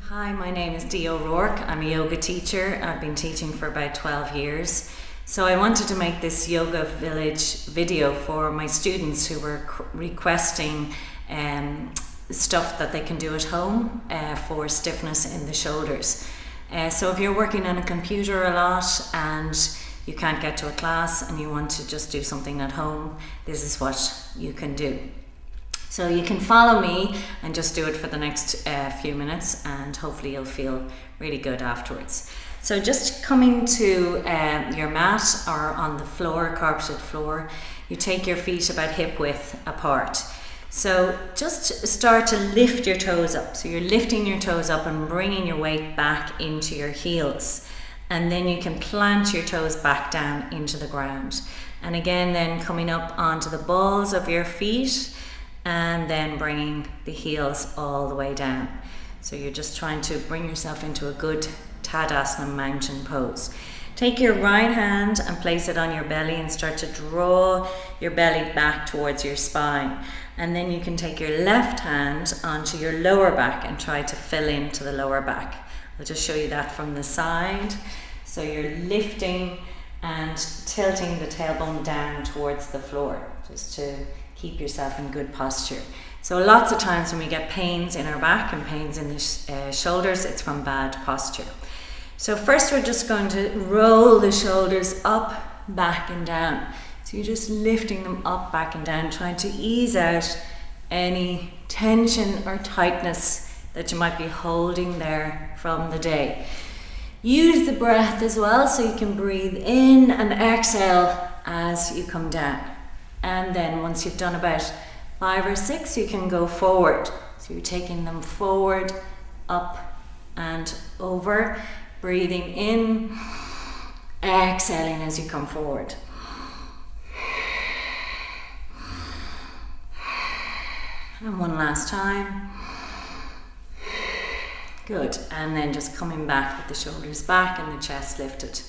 Hi, my name is Dee O'Rourke. I'm a yoga teacher. I've been teaching for about 12 years. So I wanted to make this Yoga Village video for my students who were requesting stuff that they can do at home for stiffness in the shoulders. So if you're working on a computer a lot and you can't get to a class and you want to just do something at home, this is what you can do. So you can follow me and just do it for the next few minutes, and hopefully you'll feel really good afterwards. So just coming to your mat or on the floor, carpeted floor, you take your feet about hip width apart. So just start to lift your toes up. So you're lifting your toes up and bringing your weight back into your heels. And then you can plant your toes back down into the ground. And again, then coming up onto the balls of your feet, and then bringing the heels all the way down. So you're just trying to bring yourself into a good Tadasana mountain pose. Take your right hand and place it on your belly and start to draw your belly back towards your spine. And then you can take your left hand onto your lower back and try to fill into the lower back. I'll just show you that from the side. So you're lifting and tilting the tailbone down towards the floor, just to keep yourself in good posture. So lots of times when we get pains in our back and pains in the shoulders, it's from bad posture. So first we're just going to roll the shoulders up, back and down. So you're just lifting them up, back and down, trying to ease out any tension or tightness that you might be holding there from the day. Use the breath as well, so you can breathe in and exhale as you come down. And then once you've done about 5 or 6, you can go forward. So you're taking them forward, up and over, breathing in, exhaling as you come forward. And one last time. Good. And then just coming back with the shoulders back and the chest lifted.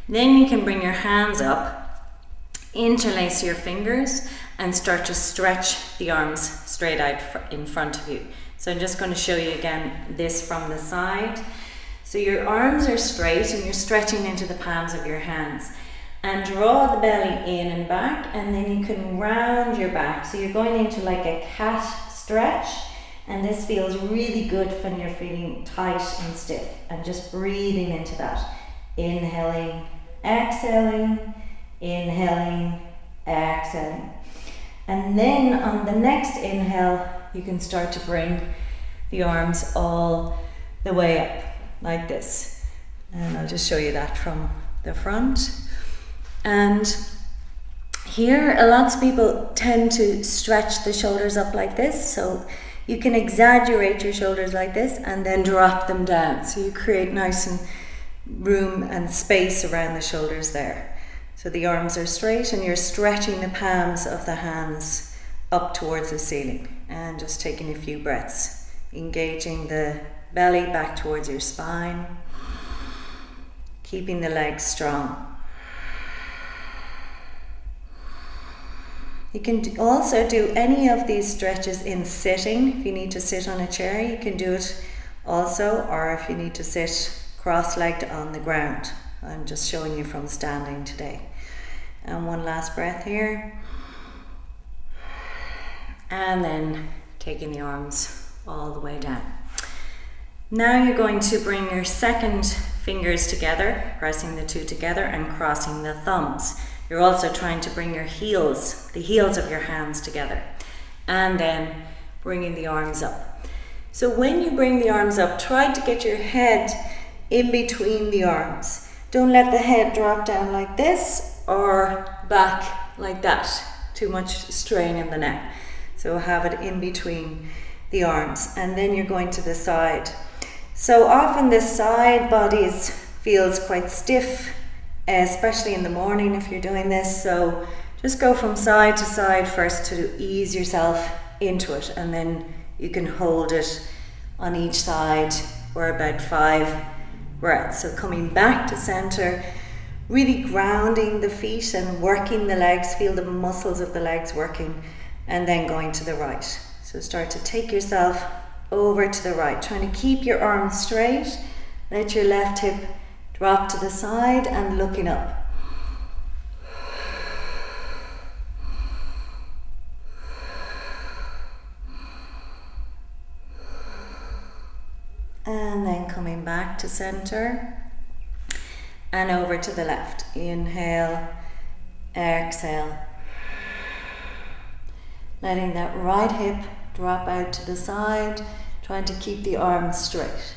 Then you can bring your hands up, interlace your fingers and start to stretch the arms straight out in front of you. So I'm just going to show you again this from the side. So your arms are straight and you're stretching into the palms of your hands. And draw the belly in and back, and then you can round your back. So you're going into like a cat stretch, and this feels really good when you're feeling tight and stiff. And just breathing into that. Inhaling, exhaling, inhaling, exhaling. And then on the next inhale, you can start to bring the arms all the way up like this. And I'll just show you that from the front. And here, lots of people tend to stretch the shoulders up like this. So you can exaggerate your shoulders like this and then drop them down. So you create nice and room and space around the shoulders there. So the arms are straight and you're stretching the palms of the hands up towards the ceiling, and just taking a few breaths, engaging the belly back towards your spine, keeping the legs strong. You can also do any of these stretches in sitting. If you need to sit on a chair, you can do it also, or if you need to sit cross-legged on the ground. I'm just showing you from standing today. And one last breath here. And then taking the arms all the way down. Now you're going to bring your second fingers together, pressing the two together and crossing the thumbs. You're also trying to bring your heels, the heels of your hands together. And then bringing the arms up. So when you bring the arms up, try to get your head in between the arms. Don't let the head drop down like this or back like that. Too much strain in the neck. So have it in between the arms. And then you're going to the side. So often the side body feels quite stiff, especially in the morning if you're doing this. So just go from side to side first to ease yourself into it. And then you can hold it on each side for about 5 breaths. So coming back to center, really grounding the feet and working the legs, feel the muscles of the legs working, and then going to the right. So start to take yourself over to the right, trying to keep your arms straight. Let your left hip drop to the side and looking up. And then coming back to center and over to the left. Inhale, exhale. Letting that right hip drop out to the side, trying to keep the arms straight.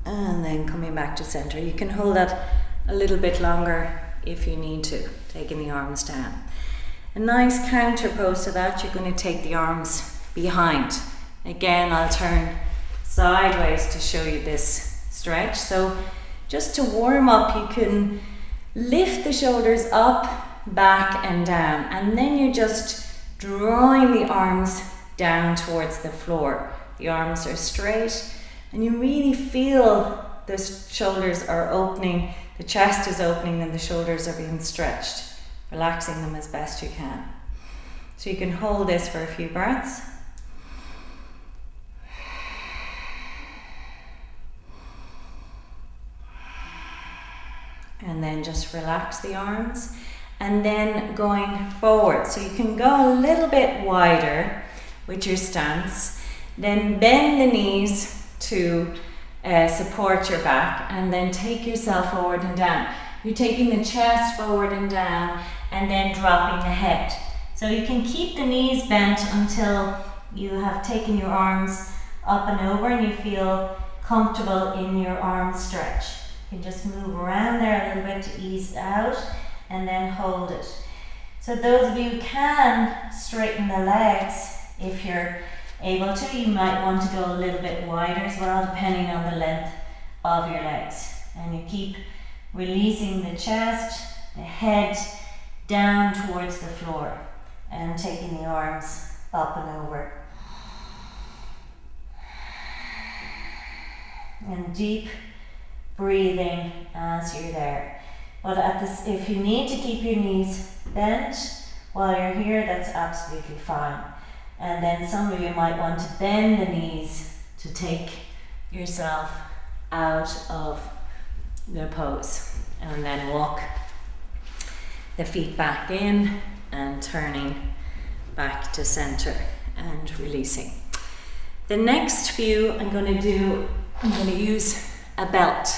And then coming back to center. You can hold that a little bit longer if you need to, taking the arms down. A nice counter pose to that, you're going to take the arms behind. Again, I'll turn sideways to show you this stretch. So just to warm up, you can lift the shoulders up, back and down, and then you're just drawing the arms down towards the floor. The arms are straight and you really feel the shoulders are opening, the chest is opening and the shoulders are being stretched. Relaxing them as best you can. So you can hold this for a few breaths. And then just relax the arms. And then going forward. So you can go a little bit wider with your stance. Then bend the knees to support your back. And then take yourself forward and down. You're taking the chest forward and down and then dropping the head. So you can keep the knees bent until you have taken your arms up and over and you feel comfortable in your arm stretch. You can just move around there a little bit to ease out and then hold it. So those of you who can straighten the legs, if you're able to, you might want to go a little bit wider as well, depending on the length of your legs. And you keep releasing the chest, the head down towards the floor and taking the arms up and over. And deep breathing as you're there. But if you need to keep your knees bent while you're here, that's absolutely fine. And then some of you might want to bend the knees to take yourself out of the pose, and then walk the feet back in and turning back to center and releasing. The next few I'm going to use a belt.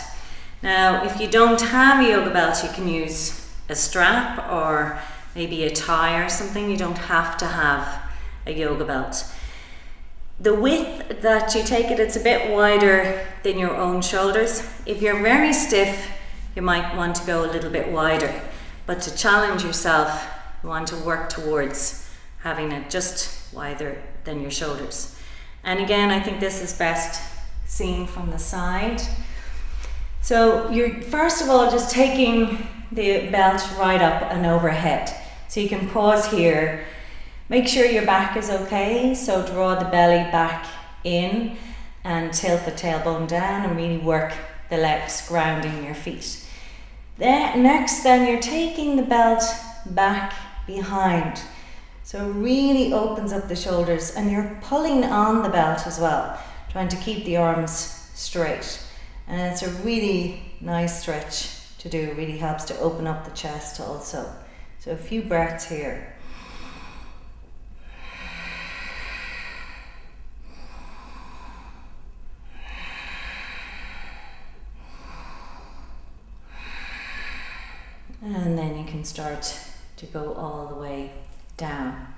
Now if you don't have a yoga belt, you can use a strap or maybe a tie or something. You don't have to have a yoga belt. The width that you take it, it's a bit wider than your own shoulders. If you're very stiff, you might want to go a little bit wider. But to challenge yourself, you want to work towards having it just wider than your shoulders. And again, I think this is best seen from the side. So you're first of all just taking the belt right up and overhead. So you can pause here. Make sure your back is okay. So draw the belly back in and tilt the tailbone down and really work the legs, grounding your feet. Next, you're taking the belt back behind. So it really opens up the shoulders and you're pulling on the belt as well, trying to keep the arms straight. And it's a really nice stretch to do. It really helps to open up the chest also. So a few breaths here. And then you can start to go all the way down.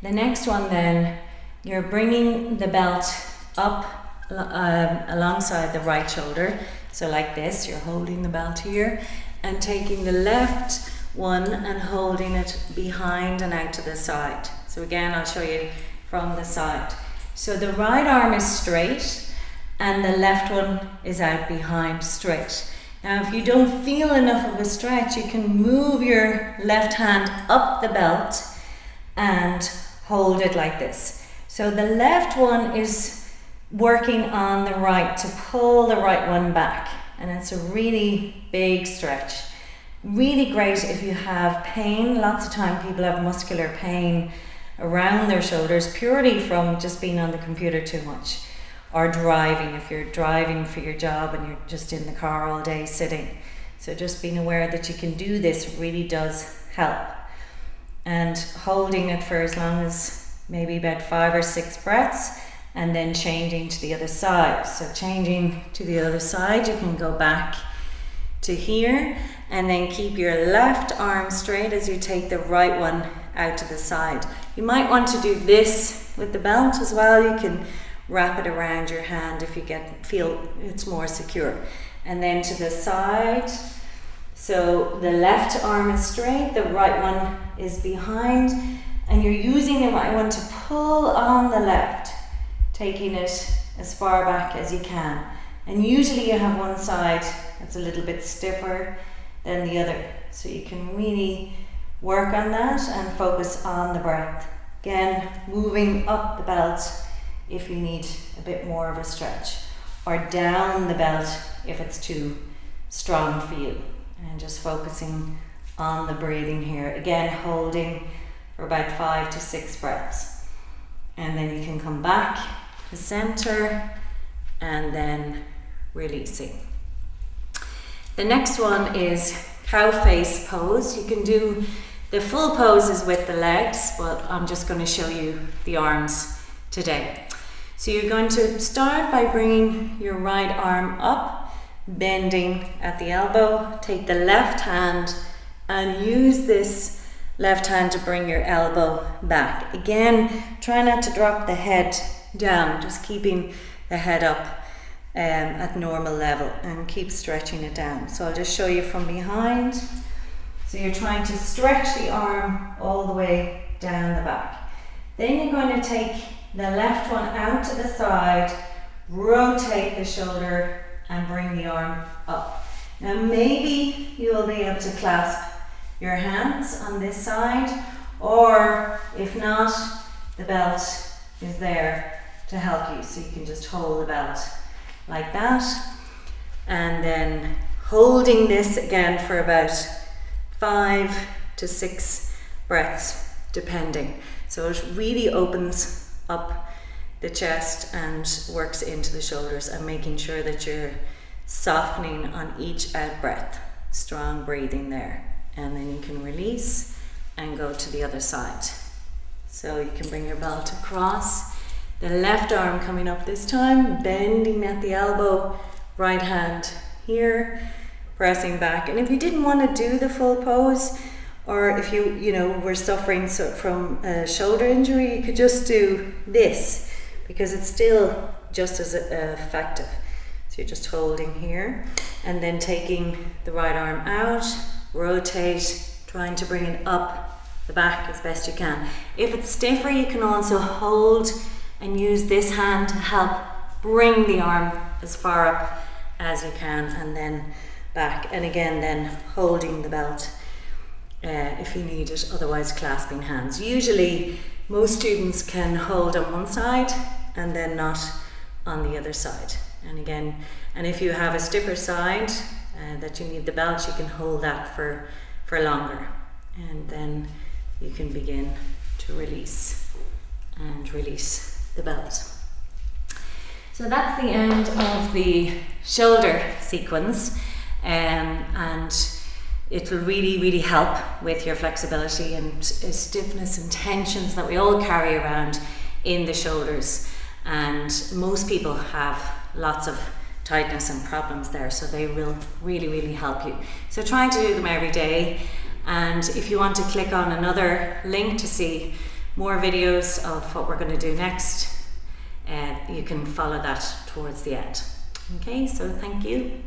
The next one then, you're bringing the belt up alongside the right shoulder. So like this, you're holding the belt here and taking the left one and holding it behind and out to the side. So again, I'll show you from the side. So the right arm is straight and the left one is out behind straight. Now if you don't feel enough of a stretch, you can move your left hand up the belt and hold it like this. So the left one is working on the right to pull the right one back, and it's a really big stretch. Really great if you have pain. Lots of time people have muscular pain around their shoulders purely from just being on the computer too much, or driving, if you're driving for your job and you're just in the car all day sitting. So just being aware that you can do this really does help. And holding it for as long as maybe about 5 or 6 breaths, and then changing to the other side. So changing to the other side, you can go back to here, and then keep your left arm straight as you take the right one out to the side. You might want to do this with the belt as well. You can wrap it around your hand if you feel it's more secure. And then to the side. So the left arm is straight, the right one is behind, and you're using the right one to pull on the left, taking it as far back as you can. And usually you have one side that's a little bit stiffer than the other. So you can really work on that and focus on the breath. Again, moving up the belt if you need a bit more of a stretch, or down the belt if it's too strong for you. And just focusing on the breathing here. Again, holding for about 5 to 6 breaths. And then you can come back to center and then releasing. The next one is cow face pose. You can do the full poses with the legs, but I'm just going to show you the arms today. So you're going to start by bringing your right arm up, bending at the elbow. Take the left hand and use this left hand to bring your elbow back. Again, try not to drop the head down, just keeping the head up at normal level, and keep stretching it down. So I'll just show you from behind. So you're trying to stretch the arm all the way down the back. Then you're going to take the left one out to the side, rotate the shoulder and bring the arm up. Now maybe you'll be able to clasp your hands on this side, or if not, the belt is there to help you. So you can just hold the belt like that, and then holding this again for about 5 to 6 breaths depending. So it really opens up the chest and works into the shoulders, and making sure that you're softening on each out breath. Strong breathing there. And then you can release and go to the other side. So you can bring your belt across. The left arm coming up this time, bending at the elbow, right hand here, pressing back. And if you didn't want to do the full pose, or if you were suffering from a shoulder injury, you could just do this, because it's still just as effective. So you're just holding here, and then taking the right arm out, rotate, trying to bring it up the back as best you can. If it's stiffer, you can also hold and use this hand to help bring the arm as far up as you can, and then back. And again, then holding the belt if you need it, otherwise clasping hands. Usually most students can hold on one side and then not on the other side. And again, and if you have a stiffer side that you need the belt, you can hold that for longer, and then you can begin to release and release the belt. So that's the end of the shoulder sequence, and it will really help with your flexibility and stiffness and tensions that we all carry around in the shoulders. And most people have lots of tightness and problems there, so they will really help you. So try to do them every day, and if you want to click on another link to see more videos of what we're going to do next, you can follow that towards the end. Okay, so thank you.